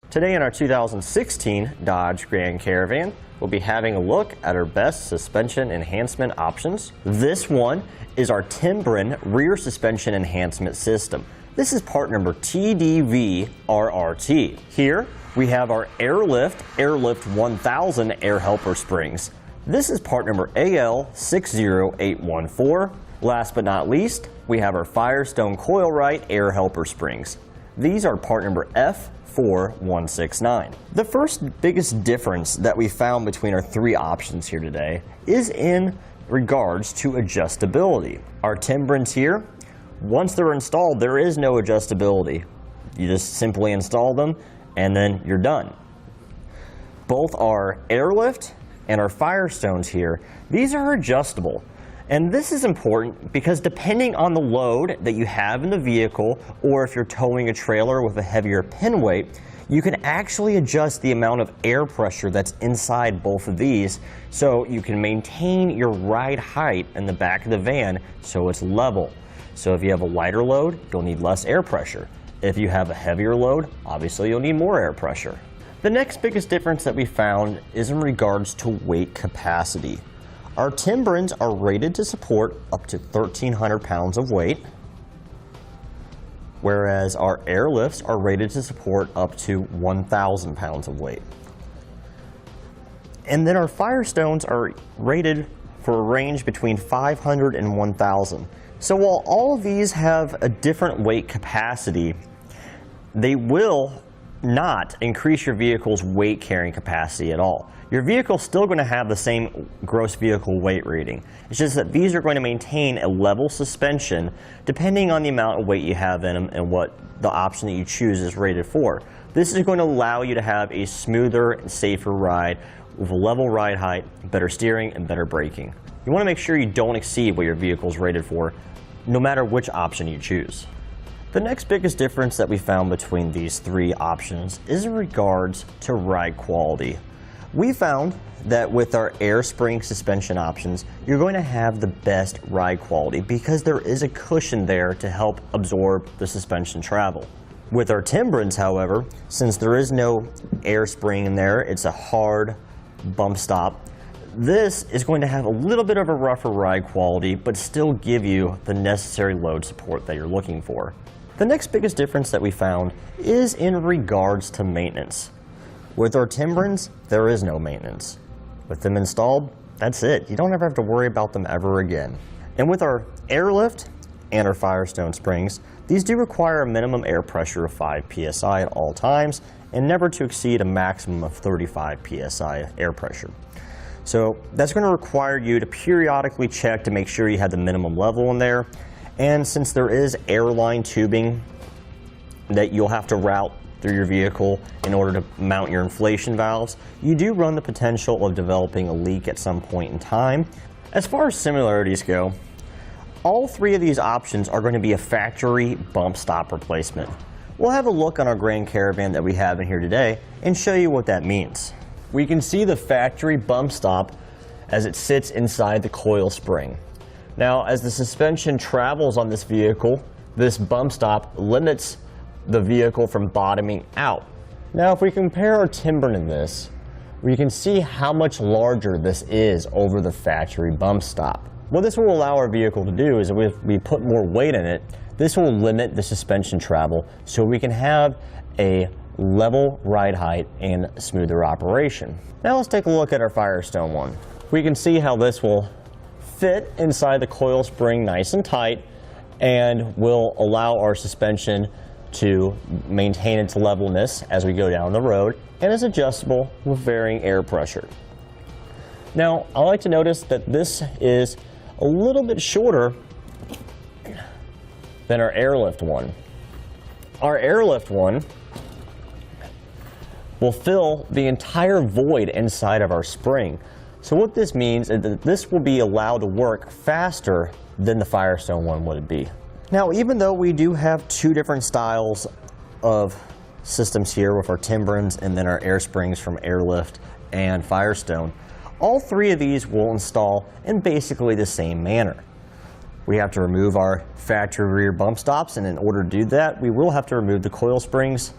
Today in our 2016 Dodge Grand Caravan, we'll be having a look at our best suspension enhancement options. This one is our Timbren rear suspension enhancement system. This is part number TDVRRT. Here we have our Airlift 1000 air helper springs. This is part number AL60814. Last but not least, we have our Firestone Coil air helper springs. These are part number F4169. The first biggest difference that we found between our three options here today is in regards to adjustability. Our Timbrens here, once they're installed, there is no adjustability. You just simply install them and then you're done. Both our Airlift and our Firestones here, these are adjustable. And this is important because depending on the load that you have in the vehicle, or if you're towing a trailer with a heavier pin weight, you can actually adjust the amount of air pressure that's inside both of these so you can maintain your ride height in the back of the van so it's level. So if you have a lighter load, you'll need less air pressure. If you have a heavier load, obviously you'll need more air pressure. The next biggest difference that we found is in regards to weight capacity. Our Timbrens are rated to support up to 1,300 pounds of weight, whereas our Airlifts are rated to support up to 1,000 pounds of weight. And then our Firestones are rated for a range between 500 and 1,000. So while all of these have a different weight capacity, they will not increase your vehicle's weight carrying capacity at all. Your vehicle's still going to have the same gross vehicle weight rating. It's just that these are going to maintain a level suspension depending on the amount of weight you have in them and what the option that you choose is rated for. This is going to allow you to have a smoother and safer ride with a level ride height, better steering, and better braking. You want to make sure you don't exceed what your vehicle is rated for, no matter which option you choose. The next biggest difference that we found between these three options is in regards to ride quality. We found that with our air spring suspension options, you're going to have the best ride quality because there is a cushion there to help absorb the suspension travel. With our Timbrens, however, since there is no air spring in there, it's a hard bump stop, this is going to have a little bit of a rougher ride quality, but still give you the necessary load support that you're looking for. The next biggest difference that we found is in regards to maintenance. With our Timbrens, there is no maintenance. With them installed, that's it. You don't ever have to worry about them ever again. And with our Airlift and our Firestone springs, these do require a minimum air pressure of 5 psi at all times and never to exceed a maximum of 35 psi air pressure. So that's going to require you to periodically check to make sure you have the minimum level in there. And since there is airline tubing that you'll have to route through your vehicle in order to mount your inflation valves, you do run the potential of developing a leak at some point in time. As far as similarities go, all three of these options are going to be a factory bump stop replacement. We'll have a look on our Grand Caravan that we have in here today and show you what that means. We can see the factory bump stop as it sits inside the coil spring. Now, as the suspension travels on this vehicle, this bump stop limits the vehicle from bottoming out. Now, if we compare our Timbren to this, we can see how much larger this is over the factory bump stop. What this will allow our vehicle to do is if we put more weight in it, this will limit the suspension travel so we can have a level ride height and smoother operation. Now let's take a look at our Firestone one. We can see how this will fit inside the coil spring nice and tight and will allow our suspension to maintain its levelness as we go down the road and is adjustable with varying air pressure. Now, I like to notice that this is a little bit shorter than our Airlift one. Our Airlift one will fill the entire void inside of our spring. So what this means is that this will be allowed to work faster than the Firestone one would be. Now, even though we do have two different styles of systems here with our Timbrens and then our air springs from Airlift and Firestone, all three of these will install in basically the same manner. We have to remove our factory rear bump stops, and in order to do that, we will have to remove the coil springs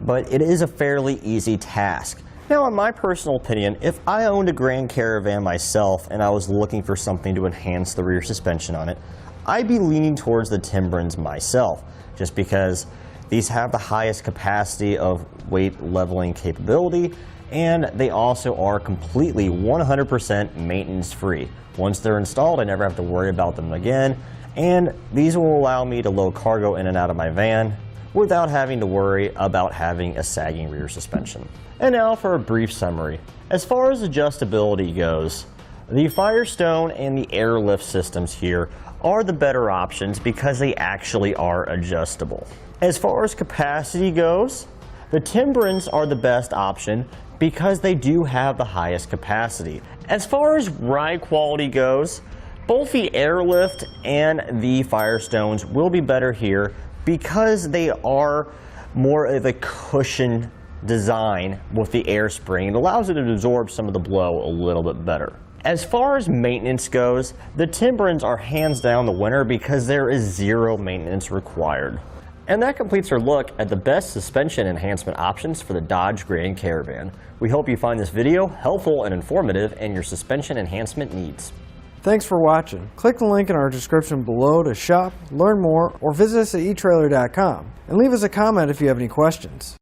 but it is a fairly easy task. Now, in my personal opinion, if I owned a Grand Caravan myself and I was looking for something to enhance the rear suspension on it, I'd be leaning towards the Timbrens myself, just because these have the highest capacity of weight leveling capability, and they also are completely 100% maintenance free. Once they're installed, I never have to worry about them again, and these will allow me to load cargo in and out of my van without having to worry about having a sagging rear suspension. And now for a brief summary. As far as adjustability goes, the Firestone and the airlift systems here are the better options because they actually are adjustable. As far as capacity goes, the Timbrens are the best option because they do have the highest capacity. As far as ride quality goes, both the airlift and the Firestones will be better here because they are more of a cushion design with the air spring. It allows it to absorb some of the blow a little bit better. As far as maintenance goes, the Timbrens are hands down the winner because there is zero maintenance required. And that completes our look at the best suspension enhancement options for the Dodge Grand Caravan. We hope you find this video helpful and informative in your suspension enhancement needs. Thanks for watching. Click the link in our description below to shop, learn more, or visit us at etrailer.com and leave us a comment if you have any questions.